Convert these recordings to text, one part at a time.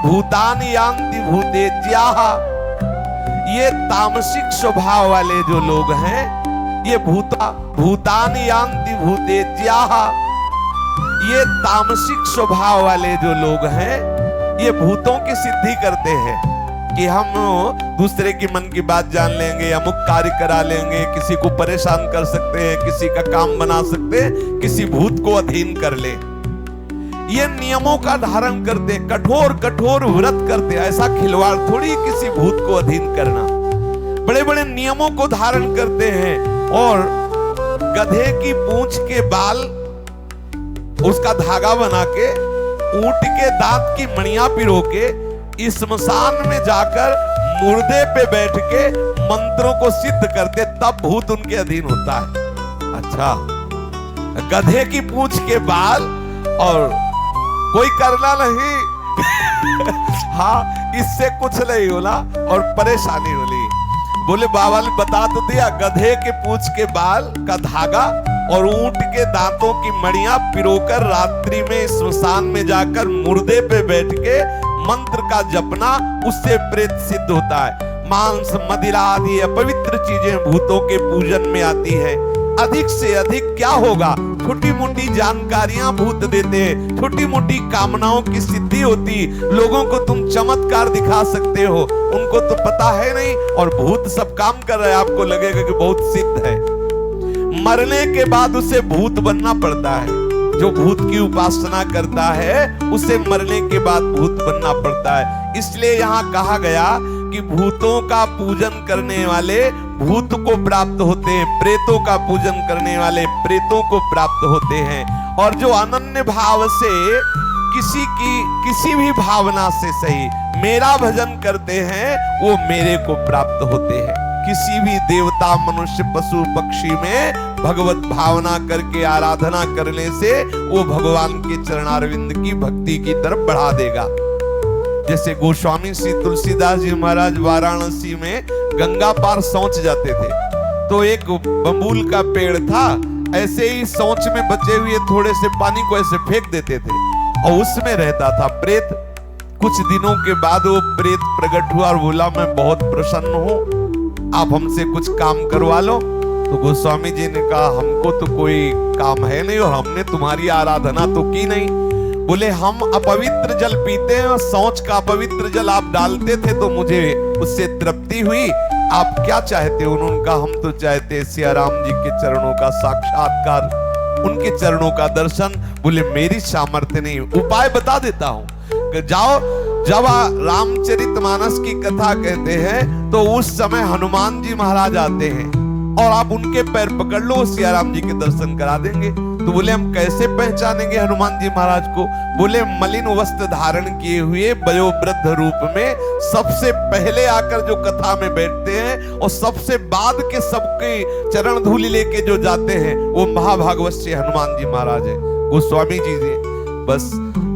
भूतानि यान्ति भूतेज्याः, ये तामसिक स्वभाव वाले जो लोग हैं, ये भूतानि यान्ति भूतेज्याः, ये तामसिक स्वभाव वाले जो लोग हैं, ये भूतों की सिद्धि करते हैं कि हम दूसरे की मन की बात जान लेंगे, अमुक कार्य करा लेंगे, किसी को परेशान कर सकते हैं, किसी का काम बना सकते हैं, किसी भूत को अधीन कर ले। ये नियमों का धारण करते, कठोर कठोर व्रत करते। ऐसा खिलवाड़ थोड़ी किसी भूत को अधीन करना। बड़े बड़े नियमों को धारण करते हैं और गधे की पूंछ के बाल उसका धागा बना के, ऊंट के दांत की मणियां पिरो के, इस स्मशान में जाकर मुर्दे पे बैठ के मंत्रों को सिद्ध करते, तब भूत उनके अधीन होता है। अच्छा, गधे की पूंछ के बाल और कोई करना नहीं हाँ, इससे कुछ नहीं होला और परेशानी होली। बोले बाबा ने बता तो दिया, गधे के पूंछ के बाल का धागा और ऊंट के दांतों की मणियां पिरोकर रात्रि में स्मशान में जाकर मुर्दे पे बैठ के मंत्र का जपना, उससे प्रेत सिद्ध होता है। मांस मदिरा आदि अपवित्र चीजें भूतों के पूजन में आती है। अधिक से अधिक क्या होगा, छोटी मोटी जानकारियां भूत देते हैं, छोटी मोटी कामनाओं की सिद्धि होती। लोगों को तुम चमत्कार दिखा सकते हो, उनको तो पता है नहीं, और भूत सब काम कर रहा है, आपको लगेगा कि बहुत सिद्ध है। मरने के बाद उसे भूत बनना पड़ता है। जो भूत की उपासना करता है उसे मरने के बाद भूत बनना पड़ता है। इसलिए यहाँ कहा गया कि भूतों का पूजन करने वाले भूत को प्राप्त होते हैं, प्रेतों का पूजन करने वाले प्रेतों को प्राप्त होते हैं। और जो अनन्य भाव से किसी भी भावना से सही मेरा भजन करते हैं, वो मेरे को प्राप्त होते हैं। किसी भी देवता मनुष्य पशु पक्षी में भगवत भावना करके आराधना करने से वो भगवान के चरणारविंद की भक्ति की तरफ बढ़ा देगा। जैसे गोस्वामी श्री तुलसीदास जी महाराज वाराणसी में गंगा पार सोच जाते थे, तो एक बबूल का पेड़ था, ऐसे ही सोच में बचे हुए थोड़े से पानी को ऐसे फेंक देते थे और उसमें रहता था प्रेत। कुछ दिनों के बाद वो प्रेत प्रकट हुआ और बोला, मैं बहुत प्रसन्न हूं, आप हमसे कुछ काम करवा लो। तो गोस्वामी जी ने कहा, हमको तो कोई काम है नहीं और हमने तुम्हारी आराधना तो की नहीं। बोले, हम अपवित्र जल पीते हैं और शौच का अपवित्र जल आप डालते थे तो मुझे उससे तृप्ति हुई, आप क्या चाहते हो? उन्होंने कहा, हम तो चाहते सिया राम जी के चरणों का साक्षात्कार, उनके चरणों का दर्शन। बोले, मेरी सामर्थ्य नहीं, उपाय बता देता हूं। जाओ, जब रामचरितमानस की कथा कहते हैं तो उस समय हनुमान जी महाराज आते हैं और आप उनके पैर पकड़ लो, सिया राम जी के दर्शन करा देंगे। तो बोले, हम कैसे पहचानेंगे हनुमान जी महाराज को? बोले, मलिन वस्त्र धारण किए हुए वयोवृद्ध रूप में सबसे पहले आकर जो कथा में बैठते हैं और सबसे बाद के सबके चरण धूलि लेके जो जाते हैं, वो महाभागवत से हनुमान जी महाराज है। गोस्वामी जी ने बस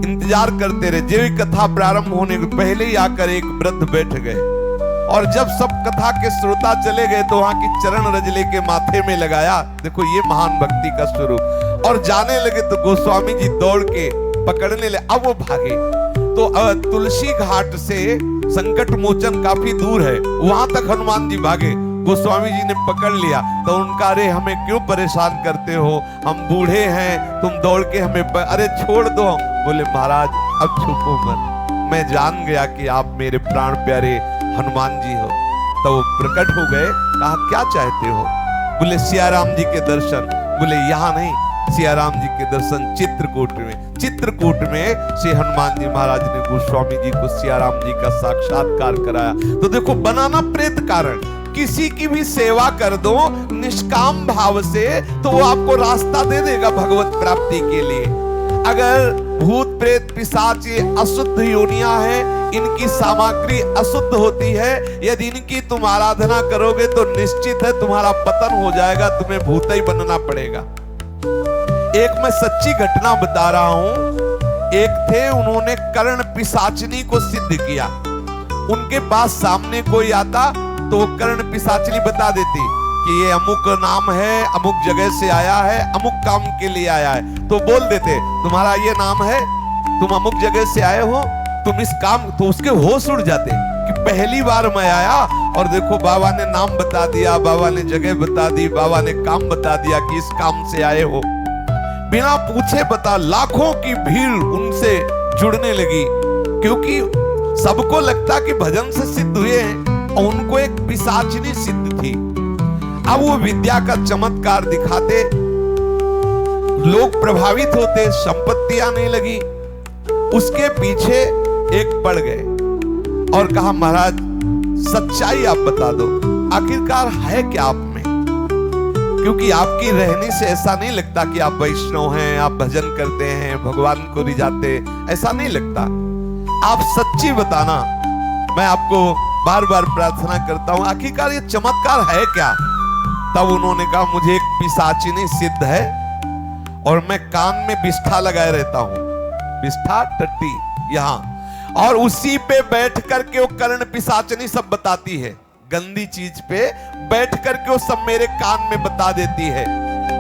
इंतजार करते रहे। जो कथा प्रारंभ होने के पहले ही आकर एक वृद्ध बैठ गए और जब सब कथा के श्रोता चले गए तो वहां की चरण रज लेके माथे में लगाया। देखो, ये महान भक्ति का स्वरूप। और जाने लगे तो गोस्वामी जी दौड़ के पकड़ने लगे। अब वो भागे तो तुलसी घाट से संकट मोचन काफी दूर है, वहां तक हनुमान जी भागे। गोस्वामी जी ने पकड़ लिया तो उनका, अरे हमें क्यों परेशान करते हो, हम बूढ़े हैं, तुम दौड़ के हमें अरे छोड़ दो। बोले, महाराज अब छुपो मत, मैं जान गया कि आप मेरे प्राण प्यारे हनुमान जी हो। तो वो प्रकट हो गए, कहा, क्या चाहते हो? बोले, सियाराम जी के दर्शन। बोले, यहाँ नहीं, सियाराम जी के दर्शन चित्रकूट में। चित्रकूट में श्री हनुमान जी महाराज ने गोस्वामी जी को सियाराम जी का साक्षात्कार कराया। तो देखो, बनाना प्रेत कारण, किसी की भी सेवा कर दो निष्काम भाव से तो वो आपको रास्ता दे देगा भगवत प्राप्ति के लिए। अगर भूत प्रेत पिशाच ये अशुद्ध योनियां हैं, इनकी सामग्री अशुद्ध होती है, यदि इनकी तुम आराधना करोगे तो निश्चित है तुम्हारा पतन हो जाएगा, तुम्हें भूत ही बनना पड़ेगा। एक मैं सच्ची घटना बता रहा हूं। एक थे, उन्होंने कर्ण पिशाचनी को सिद्ध किया। उनके पास सामने कोई आता तो वो कर्ण पिशाचनी बता देती कि ये अमुक नाम है, अमुक जगह से आया है, अमुक काम के लिए आया है। तो बोल देते, तुम्हारा ये नाम है, तुम अमुक जगह से आए हो, तुम इस काम, तो उसके होश उड़ जाते कि पहली बार मैं आया और देखो बाबा ने नाम बता दिया, बाबा ने जगह बता दी, बाबा ने काम बता दिया कि इस काम से आए हो। बिना पूछे बता, लाखों की भीड़ उनसे जुड़ने लगी, क्योंकि सबको लगता कि भजन से सिद्ध हुए हैं और उनको एक पिशाचिनी सिद्ध थी। अब वो विद्या का चमत्कार दिखाते, लोग प्रभावित होते, संपत्ति आने लगी। उसके पीछे एक पड़ गए और कहा महाराज सच्चाई आप बता दो, आखिरकार है क्या आप में? क्योंकि आपकी रहने से ऐसा नहीं लगता कि आप वैष्णव हैं, आप भजन करते हैं, भगवान को रिझाते, ऐसा नहीं लगता। आप सच्ची बताना, मैं आपको बार बार प्रार्थना करता हूं, आखिरकार ये चमत्कार है क्या? तब उन्होंने कहा मुझे एक पिशाचिनी सिद्ध है और मैं कान में बिष्ठा लगाए रहता हूं, बिष्ठा टट्टी यहां, और उसी पे बैठ करके वो कर्ण पिशाचिनी सब बताती है। गंदी चीज पे बैठ करके वो सब मेरे कान में बता देती है।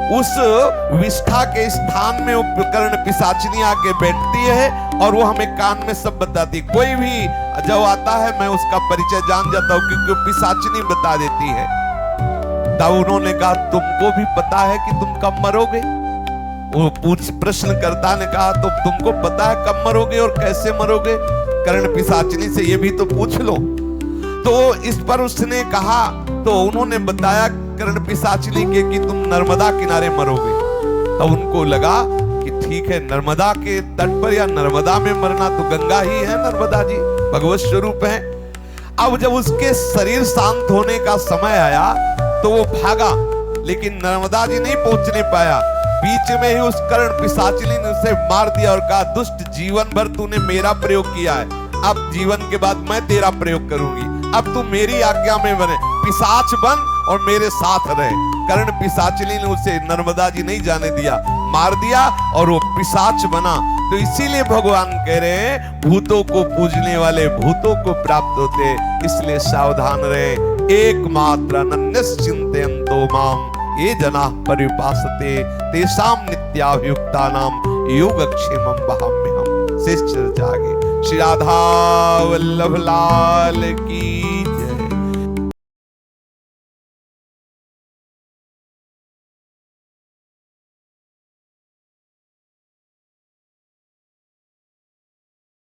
उस विष्ठा के स्थान में वो कर्ण पिशाचिनी आके बैठती है और वो हमें कान में सब बताती। कोई भी जब आता है मैं उसका परिचय जान जाता हूं, क्योंकि वो पिशाचिनी बता देती है। तब उन्होंने कहा तुमको भी पता है कि तुम कब मरोगे? वो प्रश्नकर्ता ने कहा तो तुमको पता है कब मरोगे और कैसे मरोगे? कर्ण पिशाचिनी से ये भी तो पूछ लो। तो इस पर उसने कहा, तो उन्होंने बताया कर्ण पिशाचिनी के कि तुम नर्मदा किनारे मरोगे। तब उनको लगा कि ठीक है, नर्मदा के तट पर या नर्मदा में मरना, तो गंगा ही है नर्मदा जी, भगवत स्वरूप है। अब जब उसके शरीर शांत होने का समय आया तो वो भागा, लेकिन नर्मदा जी नहीं पहुंचने पाया। बीच में ही उस कर्ण पिशाचिनी ने उसे मार दिया और कहा दुष्ट, जीवन भर तूने मेरा प्रयोग किया है, अब जीवन के बाद मैं तेरा प्रयोग करूंगी, अब तू मेरी आज्ञा में बने, पिशाच बन और मेरे साथ रहे। कर्ण पिशाचिनी ने उसे नर्मदा जी नहीं जाने दिया, मार दिया और वो पिशाच बना। तो इसीलिए भगवान कह रहे हैं भूतों को पूजने वाले भूतों को प्राप्त होते, इसलिए सावधान रहे। एकमात्र अनन्यश्चिन्तयन्तो माम ये जना परिपासते तेषां नित्याभियुक्तानां योगक्षेमं वहाम्यहम्। शेष चर्चा आगे। श्री राधा वल्लभ लाल की